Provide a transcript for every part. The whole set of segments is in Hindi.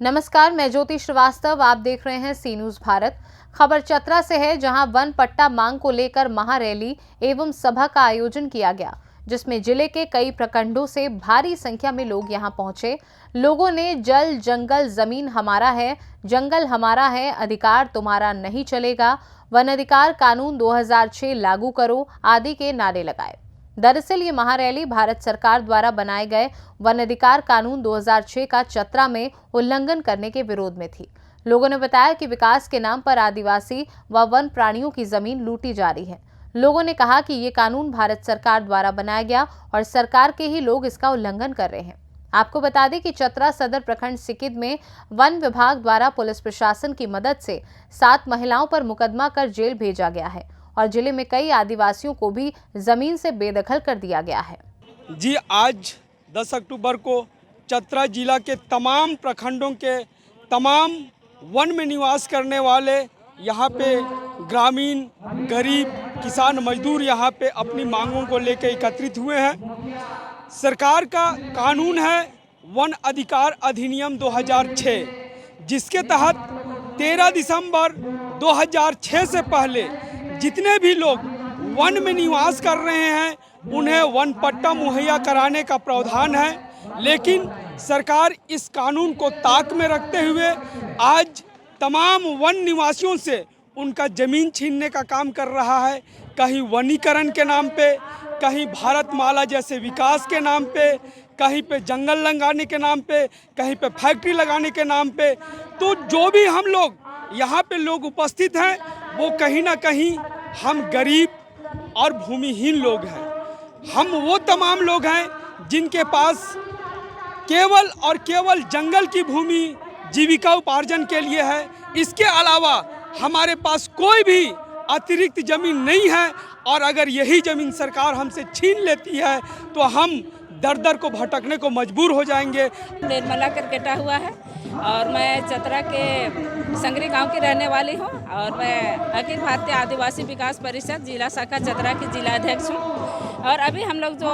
नमस्कार, मैं ज्योति श्रीवास्तव। आप देख रहे हैं सी न्यूज भारत। खबर चतरा से है, जहां वन पट्टा मांग को लेकर महारैली एवं सभा का आयोजन किया गया, जिसमें जिले के कई प्रखंडों से भारी संख्या में लोग यहां पहुंचे। लोगों ने जल जंगल जमीन हमारा है, जंगल हमारा है, अधिकार तुम्हारा नहीं चलेगा, वन अधिकार कानून 2006 लागू करो आदि के नारे लगाए। दरअसल ये महारैली भारत सरकार द्वारा बनाए गए वन अधिकार कानून 2006 का चतरा में उल्लंघन करने के विरोध में थी। लोगों ने बताया कि विकास के नाम पर आदिवासी व वन प्राणियों की जमीन लूटी जा रही है। लोगों ने कहा कि ये कानून भारत सरकार द्वारा बनाया गया और सरकार के ही लोग इसका उल्लंघन कर रहे हैं। आपको बता दें कि चतरा सदर प्रखंड सिकिद में वन विभाग द्वारा पुलिस प्रशासन की मदद से 7 महिलाओं पर मुकदमा कर जेल भेजा गया है और जिले में कई आदिवासियों को भी जमीन से बेदखल कर दिया गया है। जी, आज 10 अक्टूबर को चतरा जिला के तमाम प्रखंडों के तमाम वन में निवास करने वाले यहाँ पे ग्रामीण, गरीब, किसान, मजदूर यहाँ पे अपनी मांगों को लेकर एकत्रित हुए हैं। सरकार का कानून है वन अधिकार अधिनियम 2006, जिसके तहत 13 दिसंबर 2006 से पहले जितने भी लोग वन में निवास कर रहे हैं उन्हें वन पट्टा मुहैया कराने का प्रावधान है। लेकिन सरकार इस कानून को ताक में रखते हुए आज तमाम वन निवासियों से उनका ज़मीन छीनने का काम कर रहा है। कहीं वनीकरण के नाम पे, कहीं भारतमाला जैसे विकास के नाम पे, कहीं पे जंगल लगाने के नाम पे, कहीं पे फैक्ट्री लगाने के नाम पे। तो जो भी हम लोग यहाँ पे लोग उपस्थित हैं वो कहीं ना कहीं हम गरीब और भूमिहीन लोग हैं। हम वो तमाम लोग हैं जिनके पास केवल और केवल जंगल की भूमि जीविका उपार्जन के लिए है। इसके अलावा हमारे पास कोई भी अतिरिक्त ज़मीन नहीं है और अगर यही ज़मीन सरकार हमसे छीन लेती है तो हम दर दर को भटकने को मजबूर हो जाएंगे। निर्मला करकेटा हुआ है और मैं चतरा के संगरी गांव की रहने वाली हूं और मैं अखिल भारतीय आदिवासी विकास परिषद जिला शाखा चतरा की जिला अध्यक्ष हूं। और अभी हम लोग जो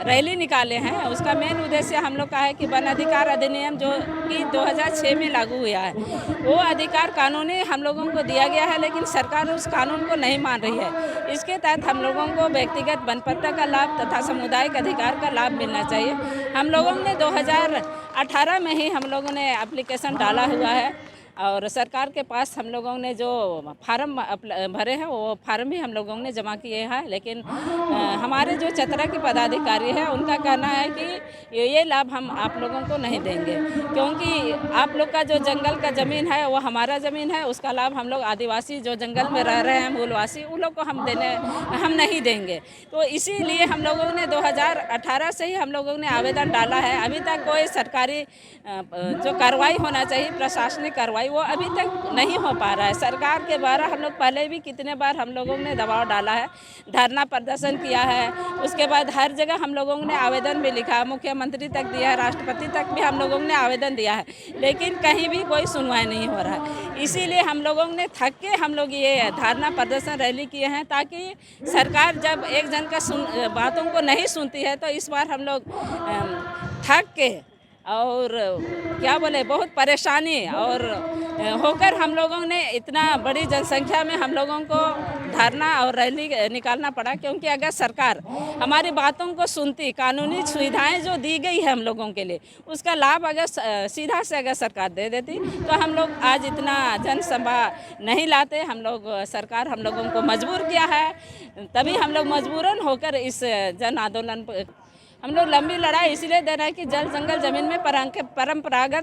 रैली निकाले हैं उसका मेन उद्देश्य हम लोग का है कि वन अधिकार अधिनियम जो कि 2006 में लागू हुआ है, वो अधिकार कानूनी हम लोगों को दिया गया है, लेकिन सरकार उस कानून को नहीं मान रही है। इसके तहत हम लोगों को व्यक्तिगत वन पट्टा का लाभ तथा सामुदायिक अधिकार का लाभ मिलना चाहिए। हम लोगों ने 2018 में ही हम लोगों ने एप्लीकेशन डाला हुआ है और सरकार के पास हम लोगों ने जो फार्म भरे हैं वो फार्म भी हम लोगों ने जमा किए हैं। लेकिन हमारे जो चतरा के पदाधिकारी हैं उनका कहना है कि ये लाभ हम आप लोगों को नहीं देंगे, क्योंकि आप लोग का जो जंगल का ज़मीन है वो हमारा ज़मीन है, उसका लाभ हम लोग आदिवासी जो जंगल में रह रहे हैं मूलवासी उन लोग को हम नहीं देंगे। तो इसीलिए हम लोगों ने 2018 से ही हम लोगों ने आवेदन डाला है। अभी तक कोई सरकारी जो कार्रवाई होना चाहिए, प्रशासनिक कार्रवाई, वो अभी तक नहीं हो पा रहा है। सरकार के द्वारा हम लोग पहले भी कितने बार हम लोगों ने दबाव डाला है, धरना प्रदर्शन किया है, उसके बाद हर जगह हम लोगों ने आवेदन भी लिखा, मुख्यमंत्री तक दिया है, राष्ट्रपति तक भी हम लोगों ने आवेदन दिया है, लेकिन कहीं भी कोई सुनवाई नहीं हो रहा है। इसीलिए हम लोगों ने थक के हम लोग ये धरना प्रदर्शन रैली किए हैं, ताकि सरकार जब एक जन का बातों को नहीं सुनती है तो इस बार हम लोग थक के और क्या बोले बहुत परेशानी और होकर हम लोगों ने इतना बड़ी जनसंख्या में हम लोगों को धरना और रैली निकालना पड़ा, क्योंकि अगर सरकार हमारी बातों को सुनती, कानूनी सुविधाएं जो दी गई है हम लोगों के लिए उसका लाभ अगर सीधा से अगर सरकार दे देती तो हम लोग आज इतना जनसभा नहीं लाते। हम लोग सरकार हम लोगों को मजबूर किया है, तभी हम लोग मजबूरन होकर इस जन आंदोलन हम लोग लंबी लड़ाई इसलिए दे रहे हैं कि जल जंगल ज़मीन में परंपरा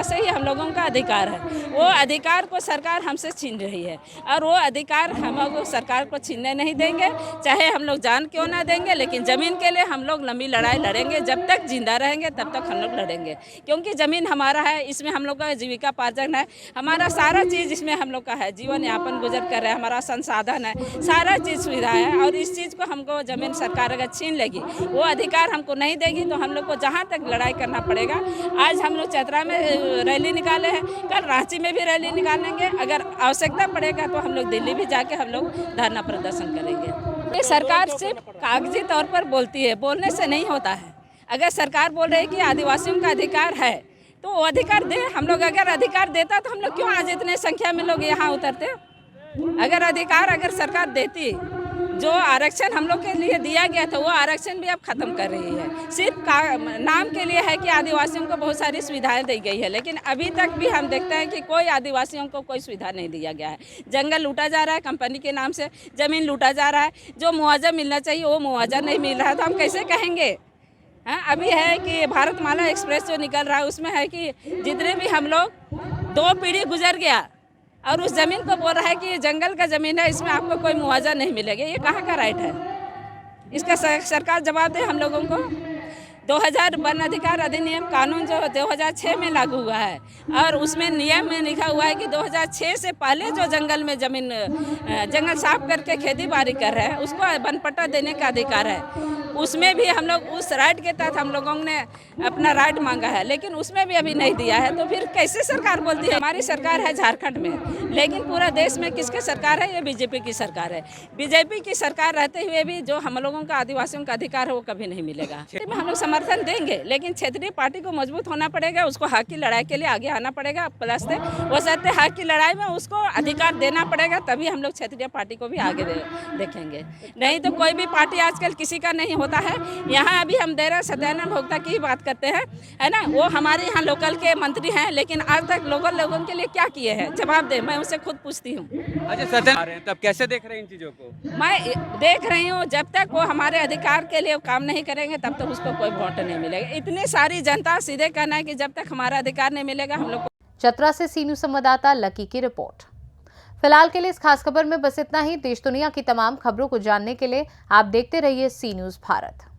से ही हम लोगों का अधिकार है। वो अधिकार को सरकार हमसे छीन रही है और वो अधिकार हम लोग सरकार को छीनने नहीं देंगे, चाहे हम लोग जान क्यों ना देंगे, लेकिन ज़मीन के लिए हम लोग लंबी लड़ाई लड़ेंगे। जब तक जिंदा रहेंगे तब तक हम लोग लड़ेंगे, क्योंकि ज़मीन हमारा है, इसमें हम लोग का जीविका पार्जन है, हमारा सारा चीज़ इसमें हम लोग का है, जीवन यापन गुजर कर रहे हैं, हमारा संसाधन है, सारा चीज़ सुविधा है। और इस चीज़ को हमको ज़मीन सरकार अगर छीन लेगी, वो अधिकार हमको नहीं देगी, तो हम लोग को जहाँ तक लड़ाई करना पड़ेगा। आज हम लोग चतरा में रैली निकाले हैं, कल रांची में भी रैली निकालेंगे, अगर आवश्यकता पड़ेगा तो हम लोग दिल्ली भी जाके हम लोग धरना प्रदर्शन करेंगे। ये सरकार सिर्फ कागजी तौर पर बोलती है, बोलने से नहीं होता है। अगर सरकार बोल रही है कि आदिवासियों का अधिकार है तो वो अधिकार दे। हम लोग अगर अधिकार देता तो हम लोग क्यों आज इतने संख्या में लोग यहाँ उतरते। अगर सरकार देती, जो आरक्षण हम लोग के लिए दिया गया था वो आरक्षण भी अब खत्म कर रही है। सिर्फ नाम के लिए है कि आदिवासियों को बहुत सारी सुविधाएं दी गई है, लेकिन अभी तक भी हम देखते हैं कि कोई आदिवासियों को कोई सुविधा नहीं दिया गया है। जंगल लूटा जा रहा है, कंपनी के नाम से ज़मीन लूटा जा रहा है, जो मुआवजा मिलना चाहिए वो मुआवजा नहीं मिल रहा है। तो हम कैसे कहेंगे। हाँ, अभी है कि भारतमाला एक्सप्रेस जो निकल रहा है उसमें है कि जितने भी हम लोग 2 पीढ़ी गुजर गया और उस ज़मीन को बोल रहा है कि ये जंगल का ज़मीन है, इसमें आपको कोई मुआवजा नहीं मिलेगा। ये कहाँ का राइट है? इसका सरकार जवाब दे हम लोगों को। 2000 वन अधिकार अधिनियम कानून जो 2006 में लागू हुआ है और उसमें नियम में लिखा हुआ है कि 2006 से पहले जो जंगल में जंगल साफ करके खेती बाड़ी कर रहे हैं उसको वन पट्टा देने का अधिकार है। उसमें भी हम लोग उस राइट के तहत हम लोगों ने अपना राइट मांगा है, लेकिन उसमें भी अभी नहीं दिया है। तो फिर कैसे सरकार बोलती है? हमारी सरकार है झारखंड में, लेकिन पूरा देश में किसकी सरकार है? ये बीजेपी की सरकार है। बीजेपी की सरकार रहते हुए भी जो हम लोगों का आदिवासियों का अधिकार है वो कभी नहीं मिलेगा। हम लोग समर्थन देंगे, लेकिन क्षेत्रीय पार्टी को मजबूत होना पड़ेगा, उसको हक की लड़ाई के लिए आगे आना पड़ेगा। प्लस वो सत्य हक की लड़ाई में उसको अधिकार देना पड़ेगा, तभी हम लोग क्षेत्रीय पार्टी को भी आगे देखेंगे। नहीं तो कोई भी पार्टी आजकल किसी का नहीं होता है। यहाँ अभी हम दे रहे सत्यानंद भोक्ता की बात करते हैं, है ना। वो हमारे यहाँ लोकल के मंत्री हैं, लेकिन आज तक लोगों के लिए क्या किए हैं? जवाब दे, मैं उसे खुद पूछती हूँ। अच्छा, सत्यानंद तब कैसे देख रहे हैं इन चीज़ों को? मैं देख रही हूँ, जब तक वो हमारे अधिकार के लिए काम नहीं करेंगे तब तक उसको कोई वोट नहीं मिलेगा। इतनी सारी जनता सीधे कहना है कि जब तक हमारा अधिकार नहीं मिलेगा हम लोग। चतरा से सी न्यूज़ संवाददाता लकी की रिपोर्ट। फिलहाल के लिए इस खास खबर में बस इतना ही। देश दुनिया की तमाम खबरों को जानने के लिए आप देखते रहिए सी न्यूज़ भारत।